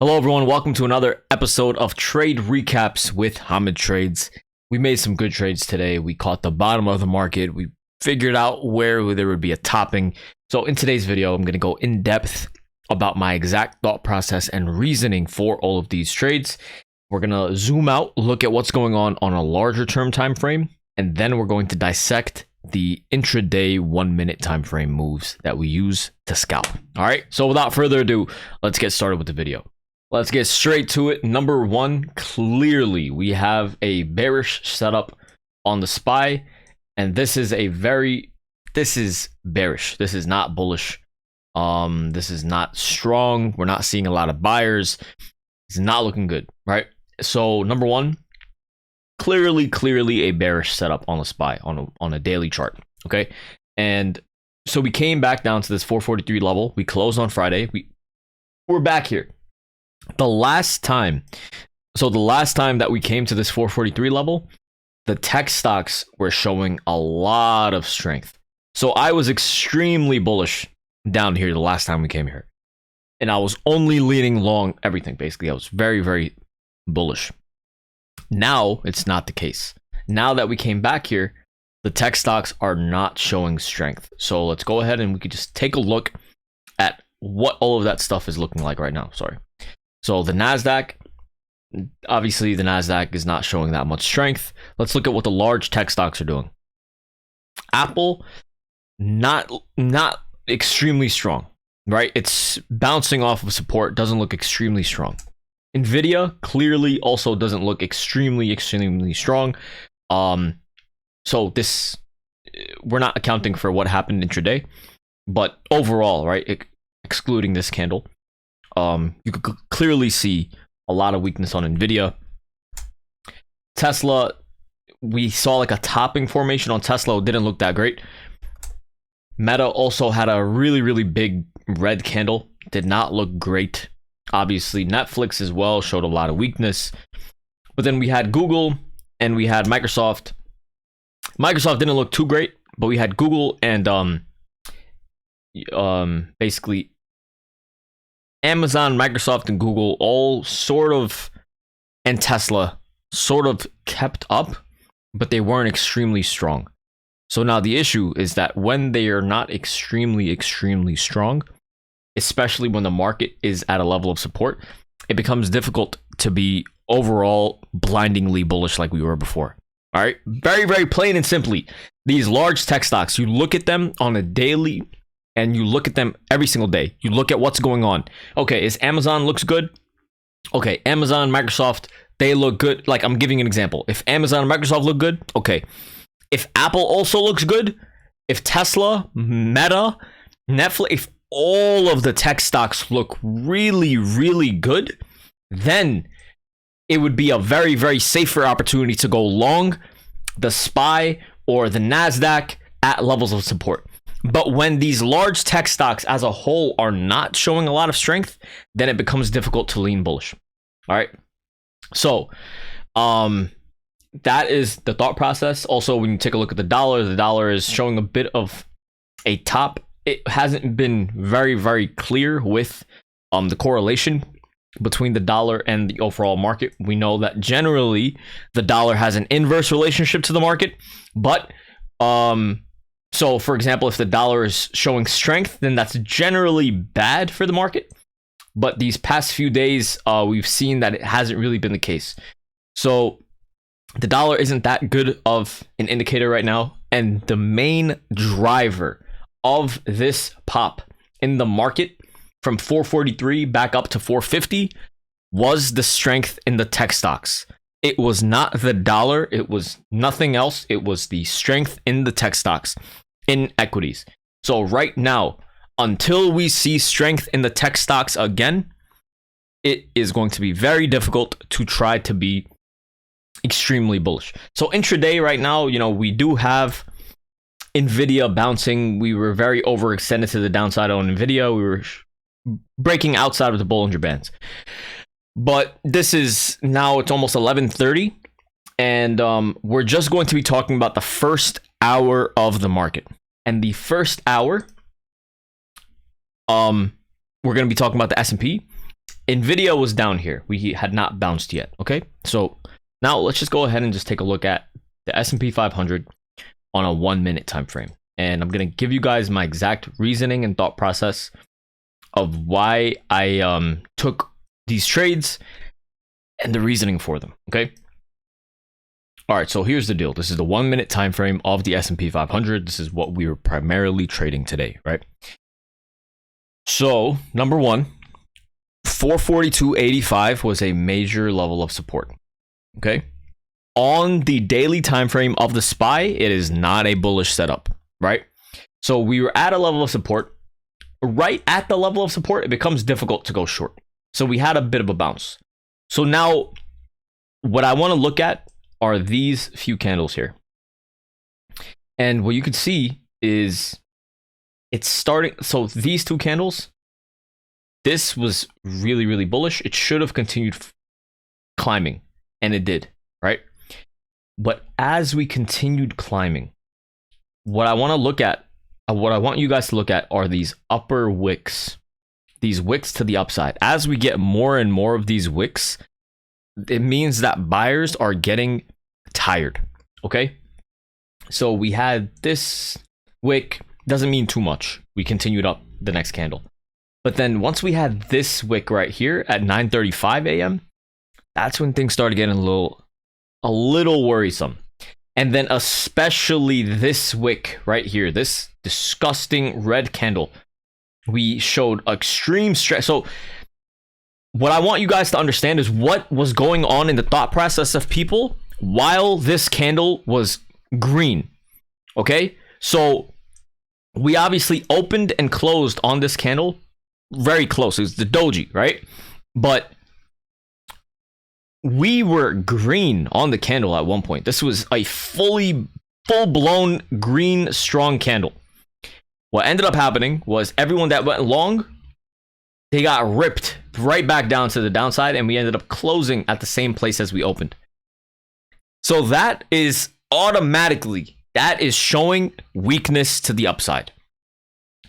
Hello everyone, welcome to another episode of Trade Recaps with Hamid Trades. We made some good trades today. We caught the bottom of the market. We figured out where there would be a topping. So in today's video, I'm going to go in depth about my exact thought process and reasoning for all of these trades. We're going to zoom out, look at what's going on a larger term time frame, and then we're going to dissect the intraday 1 minute time frame moves that we use to scalp. All right, so without further ado, let's get started with the video. Let's get straight to it. Number one, clearly we have a bearish setup on the SPY, and this is bearish. This is not bullish. This is not strong. We're not seeing a lot of buyers. It's not looking good, right? So number one, clearly a bearish setup on the SPY on a daily chart. Okay, and so we came back down to this 443 level. We closed on Friday. We're back here. The last time that we came to this 443 level, the tech stocks were showing a lot of strength. So I was extremely bullish down here the last time we came here. And I was only leaning long everything, basically. I was very bullish. Now it's not the case. Now that we came back here, the tech stocks are not showing strength. So let's go ahead and we could just take a look at what all of that stuff is looking like right now. Sorry. So the NASDAQ, obviously the NASDAQ is not showing that much strength. Let's look at what the large tech stocks are doing. Apple, not extremely strong, right? It's bouncing off of support, doesn't look extremely strong. Nvidia clearly also doesn't look extremely strong. So this, we're not accounting for what happened intraday, but overall, right, excluding this candle, you could clearly see a lot of weakness on Nvidia. Tesla, we saw like a topping formation on Tesla. It didn't look that great. Meta also had a really big red candle. Did not look great. Obviously, Netflix as well showed a lot of weakness. But then we had Google and we had Microsoft. Microsoft didn't look too great, but we had Google and basically Amazon, Microsoft, and Google all sort of, and Tesla sort of kept up, but they weren't extremely strong. So now the issue is that when they are not extremely strong, especially when the market is at a level of support, it becomes difficult to be overall blindingly bullish like we were before. All right, very plain and simply, these large tech stocks, you look at them on a daily and you look at them every single day. You look at what's going on. Okay, is Amazon looks good? Okay, Amazon, Microsoft, they look good. Like, I'm giving an example. If Amazon and Microsoft look good, okay. If Apple also looks good, if Tesla, Meta, Netflix, if all of the tech stocks look really good, then it would be a very safer opportunity to go long the SPY or the NASDAQ at levels of support. But when these large tech stocks as a whole are not showing a lot of strength, then it becomes difficult to lean bullish. All right. So that is the thought process. Also, when you take a look at the dollar is showing a bit of a top. It hasn't been very clear with the correlation between the dollar and the overall market. We know that generally the dollar has an inverse relationship to the market, but so, for example, if the dollar is showing strength, then that's generally bad for the market. But these past few days, we've seen that it hasn't really been the case. So the dollar isn't that good of an indicator right now. And the main driver of this pop in the market from 443 back up to 450 was the strength in the tech stocks. It was not the dollar. It was nothing else. It was the strength in the tech stocks, in equities. So right now, until we see strength in the tech stocks again, it is going to be very difficult to try to be extremely bullish. So intraday right now, you know, we do have Nvidia bouncing. We were very overextended to the downside on Nvidia. We were breaking outside of the Bollinger Bands. But this is now, it's almost 11:30, and we're just going to be talking about the first hour of the market. And the first hour, we're going to be talking about the S&P Nvidia was down here. We had not bounced yet. Okay, so now let's just go ahead and just take a look at the S&P 500 on a 1 minute time frame, and I'm gonna give you guys my exact reasoning and thought process of why I took these trades and the reasoning for them. Okay. All right, so here's the deal. This is the 1 minute time frame of the S&P 500. This is what we were primarily trading today, right? So number one, 442.85 was a major level of support. Okay. On the daily time frame of the SPY, it is not a bullish setup, right? So we were at a level of support. Right at the level of support, it becomes difficult to go short. So we had a bit of a bounce. So now what I want to look at are these few candles here. And what you can see is it's starting. So these two candles, this was really, really bullish. It should have continued climbing, and it did, right? But as we continued climbing, what I want to look at, what I want you guys to look at are these upper wicks, these wicks to the upside. As we get more and more of these wicks, it means that buyers are getting tired. Okay. So we had this wick, doesn't mean too much. We continued up the next candle. But then once we had this wick right here at 9:35 a.m., that's when things started getting a little worrisome. And then especially this wick right here, this disgusting red candle, we showed extreme stress. So what I want you guys to understand is what was going on in the thought process of people while this candle was green. Okay, so we obviously opened and closed on this candle very close. It was the doji, right? But we were green on the candle at one point. This was a full-blown green strong candle. What ended up happening was everyone that went long, they got ripped right back down to the downside, and we ended up closing at the same place as we opened. So that is automatically, that is showing weakness to the upside.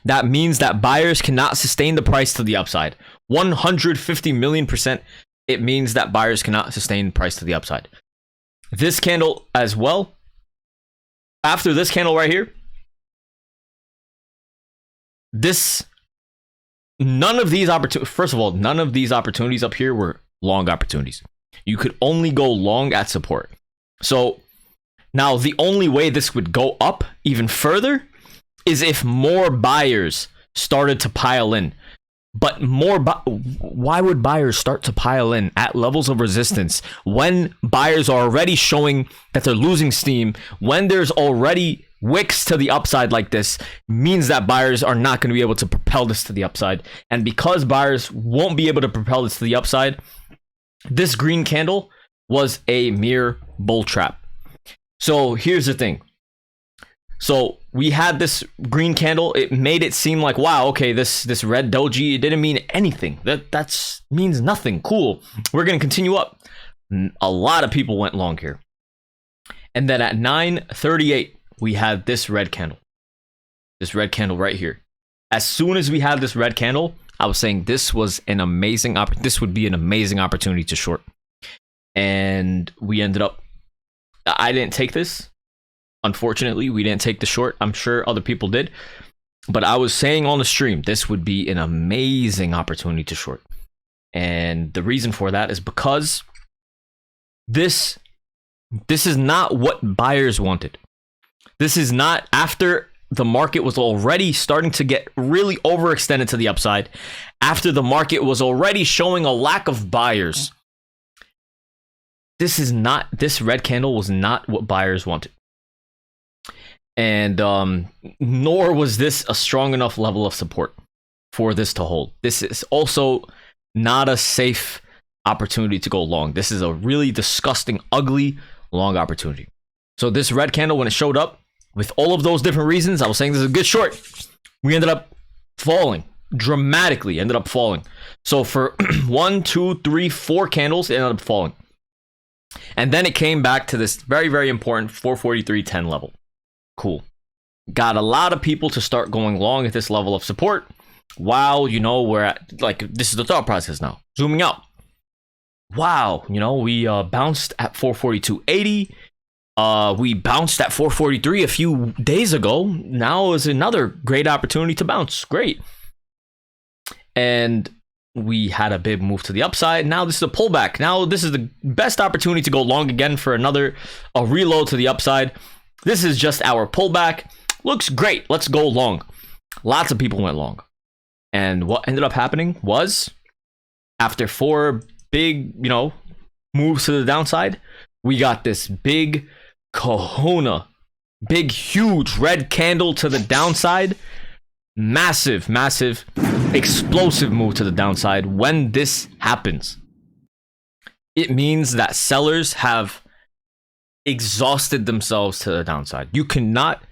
That means that buyers cannot sustain the price to the upside. 150 million %. It means that buyers cannot sustain the price to the upside. This candle as well. After this candle right here, none of these opportunities, first of all, none of these opportunities up here were long opportunities. You could only go long at support. So now the only way this would go up even further is if more buyers started to pile in. But why would buyers start to pile in at levels of resistance when buyers are already showing that they're losing steam, when there's already wicks to the upside like this? Means that buyers are not going to be able to propel this to the upside. And because buyers won't be able to propel this to the upside, this green candle was a mere bull trap. So here's the thing. So we had this green candle. It made it seem like, wow, okay, this red doji, it didn't mean anything. That means nothing. Cool. We're going to continue up. A lot of people went long here. And then at 9:38, we had this red candle. This red candle right here. As soon as we had this red candle, I was saying this was an amazing this would be an amazing opportunity to short. And we ended up, I didn't take this. Unfortunately, we didn't take the short. I'm sure other people did. But I was saying on the stream, this would be an amazing opportunity to short. And the reason for that is because this is not what buyers wanted. This is not after the market was already starting to get really overextended to the upside. After the market was already showing a lack of buyers. This red candle was not what buyers wanted. And nor was this a strong enough level of support for this to hold. This is also not a safe opportunity to go long. This is a really disgusting, ugly, long opportunity. So this red candle, when it showed up, with all of those different reasons, I was saying this is a good short. We ended up falling dramatically, ended up falling. So for 1, 2, 3, 4 candles, it ended up falling. And then it came back to this very, very important 443.10 level. Cool. Got a lot of people to start going long at this level of support. wow, you know, we're at, like, this is the thought process now. Zooming out. Wow, you know, we bounced at 442.80. We bounced at 443 a few days ago. Now is another great opportunity to bounce. Great. And we had a big move to the upside. Now this is a pullback. Now this is the best opportunity to go long again for a reload to the upside. This is just our pullback. Looks great. Let's go long. Lots of people went long. And what ended up happening was, after 4 big, you know, moves to the downside, we got this big kahuna, big, huge red candle to the downside. Massive, massive, explosive move to the downside. When this happens, it means that sellers have exhausted themselves to the downside. You cannot,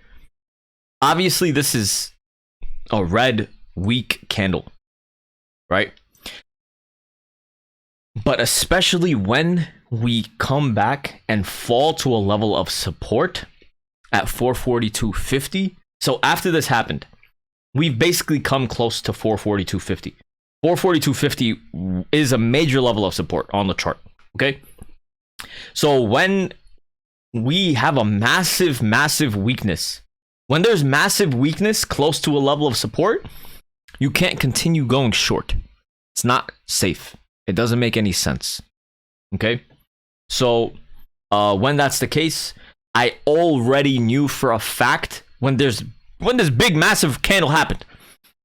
obviously this is a red weak candle, right? But especially when we come back and fall to a level of support at 442.50. So after this happened, we've basically come close to 442.50. 442.50 is a major level of support on the chart, okay? So when we have a massive, massive weakness, when there's massive weakness close to a level of support, you can't continue going short. It's not safe. It doesn't make any sense, okay? So when that's the case, I already knew for a fact when this big massive candle happened,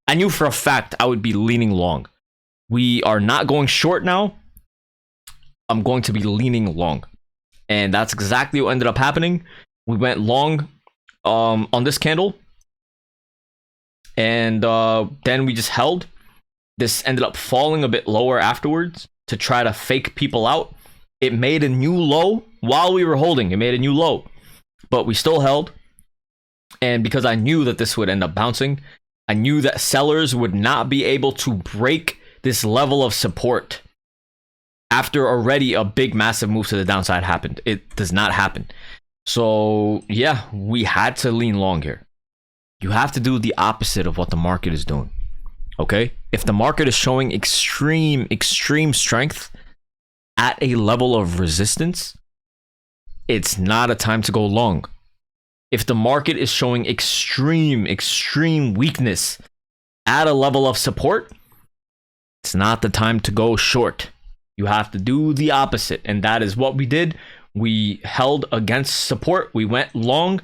I knew for a fact I would be leaning long. We are not going short now. I'm going to be leaning long. And that's exactly what ended up happening. We went long on this candle. And then we just held. This ended up falling a bit lower afterwards to try to fake people out. It made a new low while we were holding. It made a new low. But we still held. And because I knew that this would end up bouncing, I knew that sellers would not be able to break this level of support after already a big massive move to the downside happened. It does not happen. So yeah, we had to lean long here. You have to do the opposite of what the market is doing. Okay? If the market is showing extreme strength at a level of resistance, it's not a time to go long. If the market is showing extreme weakness at a level of support, it's not the time to go short. You have to do the opposite. And that is what we did. We held against support. We went long.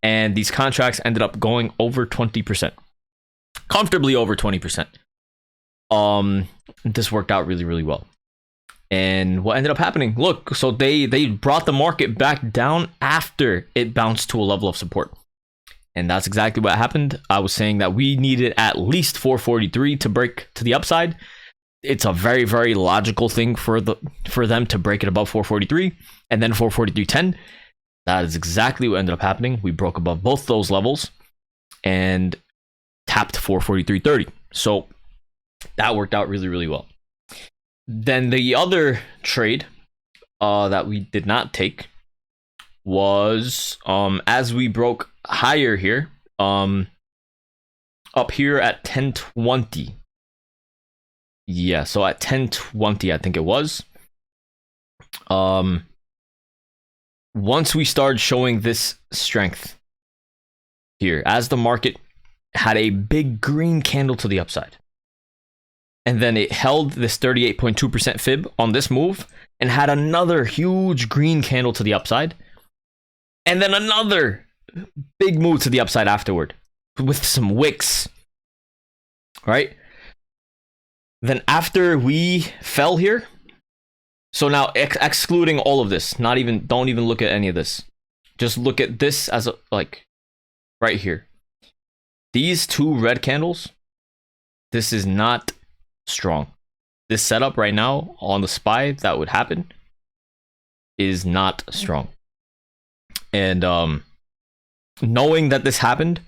And these contracts ended up going over 20%. Comfortably over 20%. This worked out really, really well. And what ended up happening? Look, so they brought the market back down after it bounced to a level of support. And that's exactly what happened. I was saying that we needed at least 443 to break to the upside. It's a very, very logical thing for them to break it above 443 and then 443.10. That is exactly what ended up happening. We broke above both those levels and tapped 443.30. So that worked out really, really well. Then the other trade that we did not take was as we broke higher here, up here at 1020. Yeah, so at 1020, I think it was. Once we started showing this strength here, as the market had a big green candle to the upside, and then it held this 38.2% fib on this move and had another huge green candle to the upside, and then another big move to the upside afterward with some wicks, right? Then after we fell here, so now excluding all of this, don't even look at any of this. Just look at this as like right here. These two red candles, this is not strong. This setup right now on the SPY that would happen is not strong. And knowing that this happened,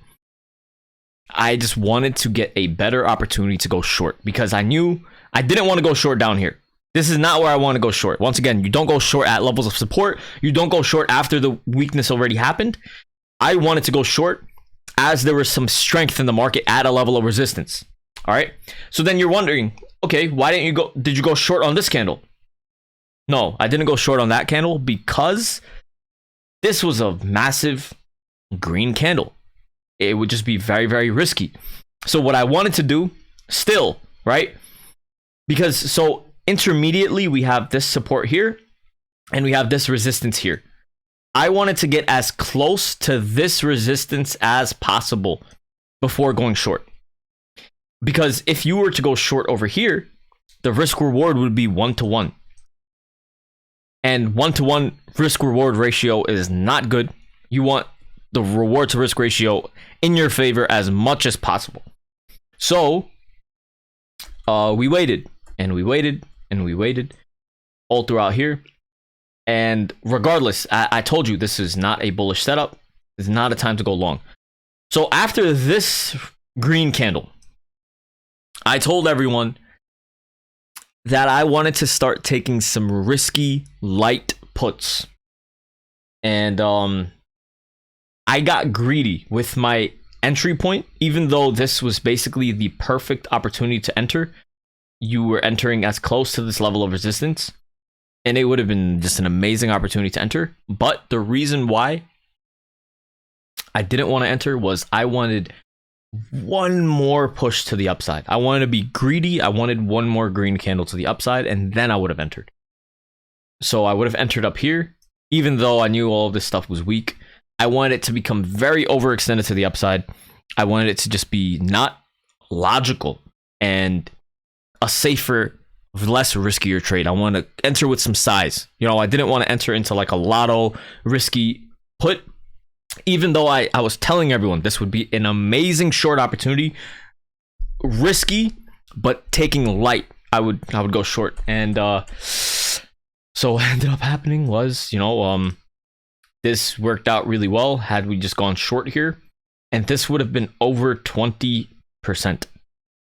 I just wanted to get a better opportunity to go short because I knew I didn't want to go short down here. This is not where I want to go short. Once again, you don't go short at levels of support. You don't go short after the weakness already happened. I wanted to go short as there was some strength in the market at a level of resistance. All right. So then you're wondering, okay, why didn't you go? Did you go short on this candle? No, I didn't go short on that candle because this was a massive green candle. It would just be very, very risky. So what I wanted to do still, right? Because so intermediately, we have this support here and we have this resistance here. I wanted to get as close to this resistance as possible before going short. Because if you were to go short over here, the risk reward would be 1-to-1. And 1-to-1 risk reward ratio is not good. You want the reward to risk ratio in your favor as much as possible. So we waited and we waited and we waited all throughout here. And regardless, I told you this is not a bullish setup. It's not a time to go long. So after this green candle, I told everyone that I wanted to start taking some risky light puts. And I got greedy with my entry point, even though this was basically the perfect opportunity to enter. You were entering as close to this level of resistance, and it would have been just an amazing opportunity to enter. But the reason why I didn't want to enter was I wanted one more push to the upside. I wanted to be greedy. I wanted one more green candle to the upside, and then I would have entered. So I would have entered up here, even though I knew all of this stuff was weak. I wanted it to become very overextended to the upside. I wanted it to just be not logical and a safer, less riskier trade. I want to enter with some size. You know, I didn't want to enter into like a lotto risky put. Even though I was telling everyone this would be an amazing short opportunity, risky, but taking light, I would go short. And so what ended up happening was, this worked out really well had we just gone short here, and this would have been over 20%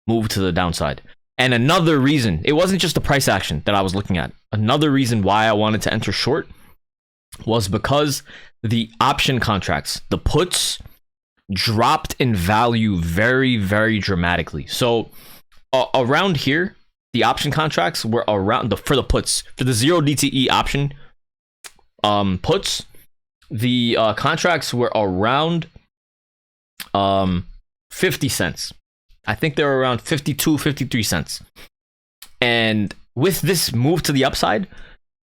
move to the downside. And another reason, it wasn't just the price action that I was looking at. Another reason why I wanted to enter short was because the option contracts, the puts, dropped in value very, very dramatically. So around here, the option contracts were around for the puts, for the 0 DTE option puts, the contracts were around 50 cents. I think they were around 52, 53 cents. And with this move to the upside,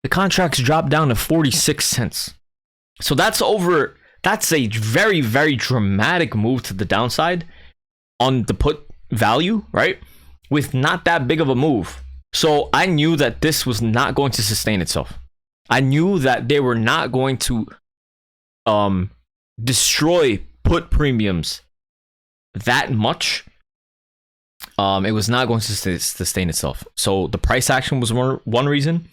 the contracts dropped down to 46 cents. So that's a very, very dramatic move to the downside on the put value, right? With not that big of a move. So I knew that this was not going to sustain itself. I knew that they were not going to destroy put premiums that much. It was not going to sustain itself. So the price action was one reason.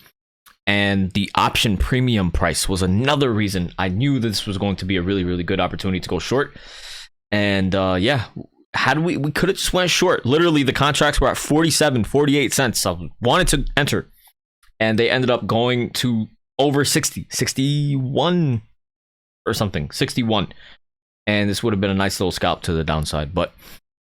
And the option premium price was another reason. I knew this was going to be a really, really good opportunity to go short. And yeah, we could have just went short. Literally, the contracts were at 47, 48 cents. I wanted to enter. And they ended up going to over 60, 61 or something, 61. And this would have been a nice little scalp to the downside. But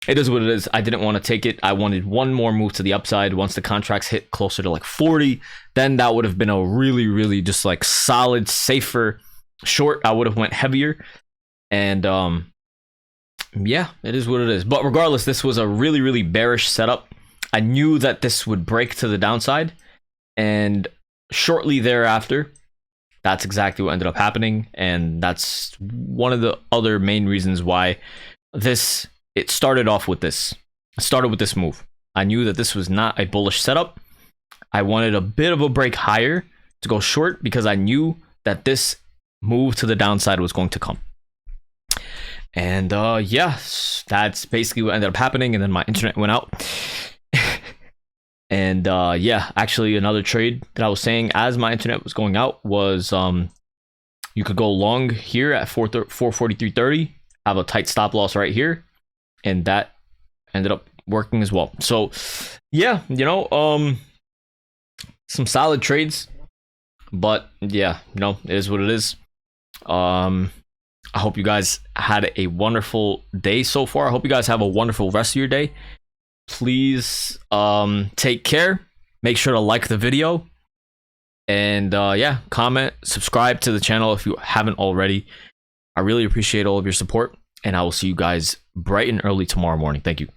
it is what it is. I didn't want to take it. I wanted one more move to the upside. Once the contracts hit closer to like 40, then that would have been a really, really just like solid, safer short. I would have went heavier. And yeah, it is what it is. But regardless, this was a really, really bearish setup. I knew that this would break to the downside. And shortly thereafter, that's exactly what ended up happening. And that's one of the other main reasons why it started off with this. It started with this move. I knew that this was not a bullish setup. I wanted a bit of a break higher to go short because I knew that this move to the downside was going to come. And yeah, that's basically what ended up happening. And then my internet went out. And yeah, actually another trade that I was saying as my internet was going out was you could go long here at 443.30, have a tight stop loss right here. And that ended up working as well. So yeah, some solid trades, but yeah, it is what it is. I hope you guys had a wonderful day so far. I hope you guys have a wonderful rest of your day. please take care. Make sure to like the video, and yeah, comment, subscribe to the channel if you haven't already. I really appreciate all of your support, and I will see you guys bright and early tomorrow morning. Thank you.